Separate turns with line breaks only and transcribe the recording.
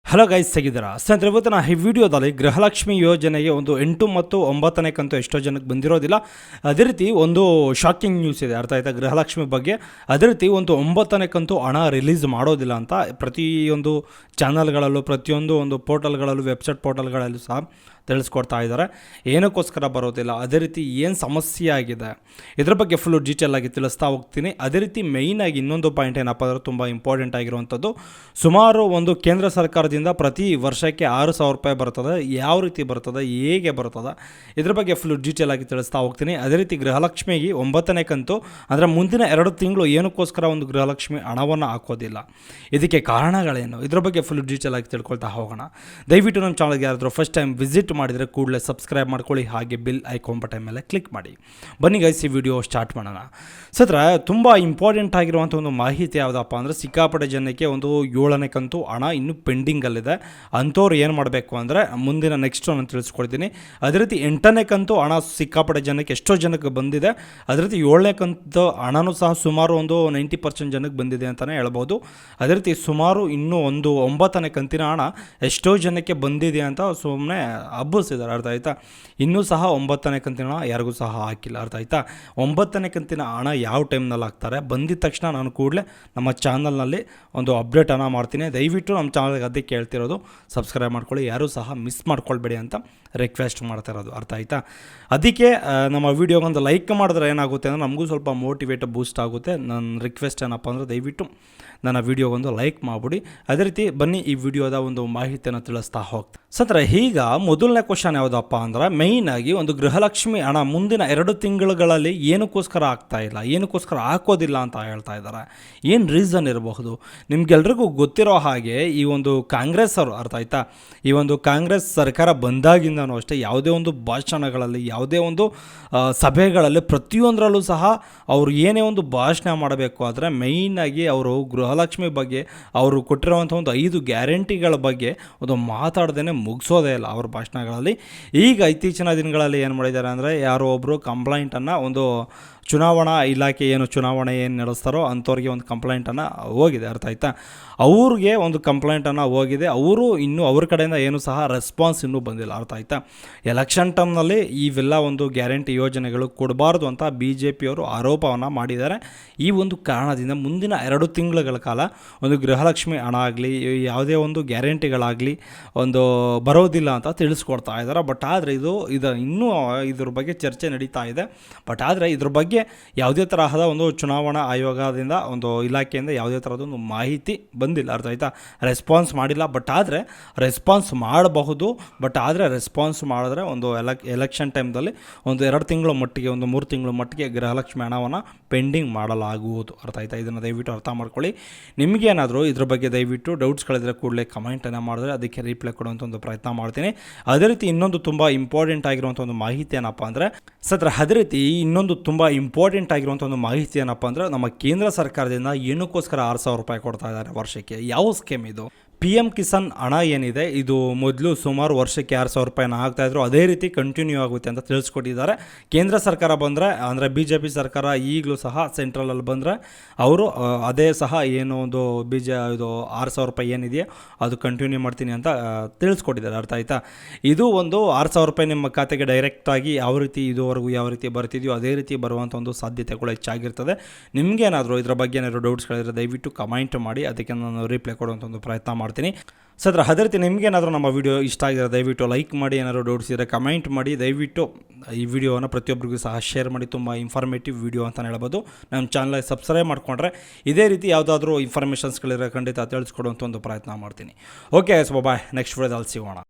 Hello guys, ಹೇಗಿದ್ದೀರಾ? ಸ್ನೇಹಿತರೆ, ಇವತ್ತಿನ ಈ ವಿಡಿಯೋದಲ್ಲಿ ಗೃಹಲಕ್ಷ್ಮಿ ಯೋಜನೆಗೆ ಒಂದು 8 ಮತ್ತು 9ನೇ ಕಂತು ಎಷ್ಟೋ ಜನಕ್ಕೆ ಬಂದಿರೋದಿಲ್ಲ. ಅದೇ ರೀತಿ ಒಂದು ಶಾಕಿಂಗ್ ನ್ಯೂಸ್ ಇದೆ, ಅರ್ಥ ಆಯ್ತಾ, ಗೃಹಲಕ್ಷ್ಮಿ ಬಗ್ಗೆ. ಅದೇ ರೀತಿ ಒಂದು 9ನೇ ಕಂತು ಹಣ ರಿಲೀಸ್ ಮಾಡೋದಿಲ್ಲ ಅಂತ ಪ್ರತಿಯೊಂದು ಚಾನಲ್ಗಳಲ್ಲೂ, ಪ್ರತಿಯೊಂದು ಒಂದು ಪೋರ್ಟಲ್ಗಳಲ್ಲೂ, ವೆಬ್ಸೈಟ್ ಪೋರ್ಟಲ್ಗಳಲ್ಲೂ ಸಹ ತಿಳಿಸ್ಕೊಡ್ತಾ ಇದ್ದಾರೆ. ಏನಕ್ಕೋಸ್ಕರ ಬರೋದಿಲ್ಲ, ಅದೇ ರೀತಿ ಏನು ಸಮಸ್ಯೆ ಆಗಿದೆ, ಇದ್ರ ಬಗ್ಗೆ ಫುಲ್ಲು ಡೀಟೇಲ್ ಆಗಿ ತಿಳಿಸ್ತಾ ಹೋಗ್ತೀನಿ. ಅದೇ ರೀತಿ ಮೇಯ್ನಾಗಿ ಇನ್ನೊಂದು ಪಾಯಿಂಟ್ ಏನಪ್ಪ ಅಂದರೆ ತುಂಬ ಇಂಪಾರ್ಟೆಂಟ್ ಆಗಿರುವಂಥದ್ದು, ಸುಮಾರು ಒಂದು ಕೇಂದ್ರ ಸರ್ಕಾರದಿಂದ ಪ್ರತಿ ವರ್ಷಕ್ಕೆ 6,000 ರೂಪಾಯಿ ಬರ್ತದೆ. ಯಾವ ರೀತಿ ಬರ್ತದೆ, ಹೇಗೆ ಬರ್ತದೆ, ಇದ್ರ ಬಗ್ಗೆ ಫುಲ್ಲು ಡೀಟೇಲ್ ಆಗಿ ತಿಳಿಸ್ತಾ ಹೋಗ್ತೀನಿ. ಅದೇ ರೀತಿ ಗೃಹಲಕ್ಷ್ಮಿಗೆ 9ನೇ ಕಂತು ಅಂದರೆ ಮುಂದಿನ 2 ತಿಂಗಳು ಏನಕ್ಕೋಸ್ಕರ ಒಂದು ಗೃಹಲಕ್ಷ್ಮಿ ಹಣವನ್ನು ಹಾಕೋದಿಲ್ಲ, ಇದಕ್ಕೆ ಕಾರಣಗಳೇನು, ಇದ್ರ ಬಗ್ಗೆ ಫುಲ್ ಡೀಟೇಲ್ ಆಗಿ ತಿಳ್ಕೊಳ್ತಾ ಹೋಗೋಣ. ದಯವಿಟ್ಟು ನಮ್ಮ ಚಾನಲ್ಗೆ ಯಾರಾದರೂ ಫಸ್ಟ್ ಟೈಮ್ ವಿಸಿಟ್ ಮಾಡಿದರೆ ಕೂಡಲೇ ಸಬ್ಸ್ಕ್ರೈಬ್ ಮಾಡ್ಕೊಳ್ಳಿ, ಹಾಗೆ ಬಿಲ್ ಐಕಾನ್ ಬಟನ್ ಮೇಲೆ ಕ್ಲಿಕ್ ಮಾಡಿ. ಬನ್ನಿ ಗೈಸ್, ಈ ವಿಡಿಯೋ ಸ್ಟಾರ್ಟ್ ಮಾಡೋಣ. ಸತ್ರ ತುಂಬ ಇಂಪಾರ್ಟೆಂಟ್ ಆಗಿರುವಂಥ ಒಂದು ಮಾಹಿತಿ ಯಾವುದಪ್ಪ ಅಂದರೆ, ಸಿಕ್ಕಾಪಟ್ಟೆ ಜನಕ್ಕೆ ಒಂದು 7ನೇ ಕಂತು ಹಣ ಇನ್ನೂ ಪೆಂಡಿಂಗಲ್ಲಿದೆ. ಅಂಥವ್ರು ಏನು ಮಾಡಬೇಕು ಅಂದರೆ ಮುಂದಿನ ನೆಕ್ಸ್ಟ್ ನಾನು ತಿಳಿಸ್ಕೊಡ್ತೀನಿ. ಅದೇ ರೀತಿ 8ನೇ ಕಂತು ಹಣ ಸಿಕ್ಕಾಪಟ್ಟೆ ಜನಕ್ಕೆ, ಎಷ್ಟೋ ಜನಕ್ಕೆ ಬಂದಿದೆ. ಅದೇ ರೀತಿ 7ನೇ ಕಂತು ಹಣನೂ ಸಹ ಸುಮಾರು ಒಂದು 90% ಜನಕ್ಕೆ ಬಂದಿದೆ ಅಂತಲೇ ಹೇಳ್ಬೋದು. ಅದೇ ರೀತಿ ಸುಮಾರು ಇನ್ನೂ ಒಂದು 9ನೇ ಕಂತಿನ ಹಣ ಎಷ್ಟೋ ಜನಕ್ಕೆ ಬಂದಿದೆ ಅಂತ ಸುಮ್ಮನೆ ಹಬ್ಬಿಸಿದ್ದಾರೆ, ಅರ್ಥ ಆಯ್ತಾ. ಇನ್ನೂ ಸಹ 9ನೇ ಕಂತಿನ ಹಣ ಯಾರಿಗೂ ಸಹ ಹಾಕಿಲ್ಲ, ಅರ್ಥ ಆಯ್ತಾ. 9ನೇ ಕಂತಿನ ಹಣ ಯಾವ ಟೈಮ್ನಲ್ಲಿ ಹಾಕ್ತಾರೆ, ಬಂದಿದ ತಕ್ಷಣ ನಾನು ಕೂಡಲೇ ನಮ್ಮ ಚಾನಲ್ನಲ್ಲಿ ಒಂದು ಅಪ್ಡೇಟನ್ನು ಮಾಡ್ತೀನಿ. ದಯವಿಟ್ಟು ನಮ್ಮ ಚಾನಲ್ಗೆ ಅದಕ್ಕೆ ಕೇಳ್ತಿರೋದು, ಸಬ್ಸ್ಕ್ರೈಬ್ ಮಾಡ್ಕೊಳ್ಳಿ, ಯಾರೂ ಸಹ ಮಿಸ್ ಮಾಡ್ಕೊಳ್ಬೇಡಿ ಅಂತ ರಿಕ್ವೆಸ್ಟ್ ಮಾಡ್ತಾ ಇರೋದು, ಅರ್ಥ ಆಯ್ತಾ. ಅದಕ್ಕೆ ನಮ್ಮ ವೀಡಿಯೋಗೊಂದು ಲೈಕ್ ಮಾಡಿದ್ರೆ ಏನಾಗುತ್ತೆ ಅಂದರೆ ನಮಗೂ ಸ್ವಲ್ಪ ಮೋಟಿವೇಟ್ ಬೂಸ್ಟ್ ಆಗುತ್ತೆ. ನನ್ನ ರಿಕ್ವೆಸ್ಟ್ ಏನಪ್ಪ ಅಂದರೆ ದಯವಿಟ್ಟು ನನ್ನ ವೀಡಿಯೋಗೊಂದು ಲೈಕ್ ಮಾಡಿಬಿಡಿ. ಅದೇ ರೀತಿ ಬನ್ನಿ ಈ ವಿಡಿಯೋದ ಒಂದು ಮಾಹಿತಿಯನ್ನು ತಿಳಿಸ್ತಾ ಹೋಗ್ತೀನಿ. ಸತ್ರ ಈಗ ಮೊದಲನೇ ಕ್ವಶನ್ ಯಾವುದಪ್ಪ ಅಂದ್ರೆ, ಮೇಯ್ನಾಗಿ ಒಂದು ಗೃಹಲಕ್ಷ್ಮಿ ಹಣ ಮುಂದಿನ 2 ತಿಂಗಳುಗಳಲ್ಲಿ ಏನಕ್ಕೋಸ್ಕರ ಆಗ್ತಾ ಇಲ್ಲ, ಏನಕ್ಕೋಸ್ಕರ ಹಾಕೋದಿಲ್ಲ ಅಂತ ಹೇಳ್ತಾ ಇದ್ದಾರೆ. ಏನು ರೀಸನ್ ಇರಬಹುದು? ನಿಮ್ಗೆಲ್ರಿಗೂ ಗೊತ್ತಿರೋ ಹಾಗೆ ಈ ಒಂದು ಕಾಂಗ್ರೆಸ್ ಅವರು, ಅರ್ಥ ಆಯ್ತಾ, ಈ ಒಂದು ಕಾಂಗ್ರೆಸ್ ಸರ್ಕಾರ ಬಂದಾಗಿಂದನೂ ಅಷ್ಟೇ ಯಾವುದೇ ಒಂದು ಭಾಷಣಗಳಲ್ಲಿ, ಯಾವುದೇ ಒಂದು ಸಭೆಗಳಲ್ಲಿ, ಪ್ರತಿಯೊಂದರಲ್ಲೂ ಸಹ ಅವರು ಏನೇ ಒಂದು ಭಾಷಣ ಮಾಡಬೇಕು ಆದರೆ ಮೇಯ್ನಾಗಿ ಅವರು ಗೃಹಲಕ್ಷ್ಮಿ ಬಗ್ಗೆ, ಅವರು ಕೊಟ್ಟಿರುವಂಥ ಒಂದು 5 ಗ್ಯಾರಂಟಿಗಳ ಬಗ್ಗೆ ಒಂದು ಮಾತಾಡ್ದೇ ಮುಗಿಸೋದೇ ಇಲ್ಲ ಅವ್ರ ಭಾಷಣಗಳಲ್ಲಿ. ಈಗ ಇತ್ತೀಚಿನ ದಿನಗಳಲ್ಲಿ ಏನು ಮಾಡಿದ್ದಾರೆ ಅಂದರೆ, ಯಾರೋ ಒಬ್ಬರು ಕಂಪ್ಲೇಂಟನ್ನು ಒಂದು ಚುನಾವಣಾ ಇಲಾಖೆ ಚುನಾವಣೆ ನಡೆಸ್ತಾರೋ ಅಂಥವ್ರಿಗೆ ಒಂದು ಕಂಪ್ಲೇಂಟನ್ನು ಹೋಗಿದೆ, ಅರ್ಥ ಆಯ್ತಾ. ಅವ್ರಿಗೆ ಒಂದು ಕಂಪ್ಲೇಂಟನ್ನು ಹೋಗಿದೆ, ಅವರು ಇನ್ನೂ ಅವ್ರ ಕಡೆಯಿಂದ ಏನೂ ಸಹ ರೆಸ್ಪಾನ್ಸ್ ಇನ್ನೂ ಬಂದಿಲ್ಲ, ಅರ್ಥ ಆಯ್ತಾ. ಎಲೆಕ್ಷನ್ ಟೈಮ್ನಲ್ಲಿ ಇವೆಲ್ಲ ಒಂದು ಗ್ಯಾರಂಟಿ ಯೋಜನೆಗಳು ಕೊಡಬಾರ್ದು ಅಂತ BJP ಅವರು ಆರೋಪವನ್ನು ಮಾಡಿದ್ದಾರೆ. ಈ ಒಂದು ಕಾರಣದಿಂದ ಮುಂದಿನ 2 ತಿಂಗಳುಗಳ ಕಾಲ ಒಂದು ಗೃಹಲಕ್ಷ್ಮಿ ಹಣ ಆಗಲಿ, ಯಾವುದೇ ಒಂದು ಗ್ಯಾರಂಟಿಗಳಾಗಲಿ ಒಂದು ಬರೋದಿಲ್ಲ ಅಂತ ತಿಳಿಸ್ಕೊಡ್ತಾ ಇದ್ದಾರೆ. ಬಟ್ ಆದರೆ ಇದು ಇನ್ನೂ ಇದ್ರ ಬಗ್ಗೆ ಚರ್ಚೆ ನಡೀತಾ ಇದೆ. ಬಟ್ ಆದರೆ ಇದ್ರ ಬಗ್ಗೆ ಯಾವುದೇ ತರಹದ ಒಂದು ಚುನಾವಣಾ ಆಯೋಗದಿಂದ, ಒಂದು ಇಲಾಖೆಯಿಂದ ಯಾವುದೇ ಥರದ ಒಂದು ಮಾಹಿತಿ ಬಂದಿಲ್ಲ, ಅರ್ಥ ಆಯ್ತಾ. ರೆಸ್ಪಾನ್ಸ್ ಮಾಡಿಲ್ಲ. ಬಟ್ ಆದರೆ ರೆಸ್ಪಾನ್ಸ್ ಮಾಡಬಹುದು. ಬಟ್ ಆದರೆ ರೆಸ್ಪಾನ್ಸ್ ಮಾಡಿದ್ರೆ ಒಂದು ಎಲೆಕ್ಷನ್ ಟೈಮ್ದಲ್ಲಿ ಒಂದು 2 ತಿಂಗಳ ಮಟ್ಟಿಗೆ, ಒಂದು 3 ತಿಂಗಳ ಮಟ್ಟಿಗೆ ಗೃಹಲಕ್ಷ್ಮಿ ಹಣವನ್ನು ಪೆಂಡಿಂಗ್ ಮಾಡಲಾಗುವುದು, ಅರ್ಥ ಆಯ್ತಾ. ಇದನ್ನು ದಯವಿಟ್ಟು ಅರ್ಥ ಮಾಡ್ಕೊಳ್ಳಿ. ನಿಮಗೇನಾದರೂ ಇದ್ರ ಬಗ್ಗೆ ದಯವಿಟ್ಟು ಡೌಟ್ಸ್ಗಳಿದ್ರೆ ಕೂಡಲೇ ಕಮೆಂಟನ್ನು ಮಾಡಿದ್ರೆ ಅದಕ್ಕೆ ರಿಪ್ಲೈ ಕೊಡುವಂಥ ಒಂದು ಪ್ರಯತ್ನ ಮಾಡ್ತೀನಿ. ಅದೇ ರೀತಿ ಇನ್ನೊಂದು ತುಂಬ ಇಂಪಾರ್ಟೆಂಟ್ ಆಗಿರುವಂಥ ಒಂದು ಮಾಹಿತಿ ಏನಪ್ಪ ಅಂದರೆ, ಅದೇ ರೀತಿ ಇನ್ನೊಂದು ತುಂಬ ಇಂಪಾರ್ಟೆಂಟ್ ಆಗಿರುವಂಥ ಒಂದು ಮಾಹಿತಿ ಏನಪ್ಪ ಅಂದರೆ, ನಮ್ಮ ಕೇಂದ್ರ ಸರ್ಕಾರದಿಂದ ಏನಕ್ಕೋಸ್ಕರ 6,000 ರೂಪಾಯಿ ಕೊಡ್ತಾ ಇದ್ದಾರೆ ವರ್ಷಕ್ಕೆ. ಯಾವ ಸ್ಕೀಮ್ ಇದು? PM ಕಿಸಾನ್ ಹಣ ಏನಿದೆ, ಇದು ಮೊದಲು ಸುಮಾರು ವರ್ಷಕ್ಕೆ 6,000 ರೂಪಾಯಿನ ಹಾಕ್ತಾಯಿದ್ರು, ಅದೇ ರೀತಿ ಕಂಟಿನ್ಯೂ ಆಗುತ್ತೆ ಅಂತ ತಿಳಿಸ್ಕೊಟ್ಟಿದ್ದಾರೆ. ಕೇಂದ್ರ ಸರ್ಕಾರ ಬಂದರೆ ಅಂದರೆ BJP ಸರ್ಕಾರ ಈಗಲೂ ಸಹ ಸೆಂಟ್ರಲಲ್ಲಿ ಬಂದರೆ ಅವರು ಅದೇ ಸಹ ಏನು ಒಂದು ಇದು 6,000 ರೂಪಾಯಿ ಏನಿದೆಯೋ ಅದು ಕಂಟಿನ್ಯೂ ಮಾಡ್ತೀನಿ ಅಂತ ತಿಳಿಸ್ಕೊಟ್ಟಿದ್ದಾರೆ, ಅರ್ಥ ಆಯ್ತಾ. ಇದು ಒಂದು 6,000 ರೂಪಾಯಿ ನಿಮ್ಮ ಖಾತೆಗೆ ಡೈರೆಕ್ಟಾಗಿ ಯಾವ ರೀತಿ ಇದುವರೆಗೂ ಯಾವ ರೀತಿ ಬರ್ತಿದೆಯೋ ಅದೇ ರೀತಿ ಬರುವಂಥ ಒಂದು ಸಾಧ್ಯತೆಗಳು ಹೆಚ್ಚಾಗಿರ್ತದೆ. ನಿಮಗೇನಾದರೂ ಇದರ ಬಗ್ಗೆ ಏನಾದರೂ ಡೌಟ್ಸ್ಗಳಿದ್ರೆ ದಯವಿಟ್ಟು ಕಮೆಂಟ್ ಮಾಡಿ, ಅದಕ್ಕೆ ನಾನು ರಿಪ್ಲೈ ಕೊಡುವಂಥ ಒಂದು ಪ್ರಯತ್ನ ಮಾಡ್ತೀನಿ. ಅದೇ ರೀತಿ ನಿಮಗೇನಾದರೂ ನಮ್ಮ ವಿಡಿಯೋ ಇಷ್ಟ ಆಗಿದ್ರೆ ದಯವಿಟ್ಟು ಲೈಕ್ ಮಾಡಿ, ಏನಾದರೂ ಡೌಟ್ಸ್ ಇದ್ದರೆ ಕಮೆಂಟ್ ಮಾಡಿ. ದಯವಿಟ್ಟು ಈ ವಿಡಿಯೋವನ್ನು ಪ್ರತಿಯೊಬ್ಬರಿಗೂ ಸಹ ಶೇರ್ ಮಾಡಿ, ತುಂಬ ಇನ್ಫಾರ್ಮೇಟಿವ್ ವಿಡಿಯೋ ಅಂತ ಹೇಳ್ಬೋದು. ನಮ್ಮ ಚಾನಲ್ಗೆ ಸಬ್ಸ್ಕ್ರೈಬ್ ಮಾಡಿಕೊಂಡ್ರೆ ಇದೇ ರೀತಿ ಯಾವುದಾದ್ರೂ ಇನ್ಫಾರ್ಮೇಷನ್ಸ್ಗಳಿದ್ರೆ ಖಂಡಿತ ತಿಳಿಸ್ಕೊಡುವಂಥ ಒಂದು ಪ್ರಯತ್ನ ಮಾಡ್ತೀನಿ. ಓಕೆ, ಬಾಯ್, ನೆಕ್ಸ್ಟ್ ವಿಡಿಯೋದಲ್ಲಿ ಸಿಗೋಣ.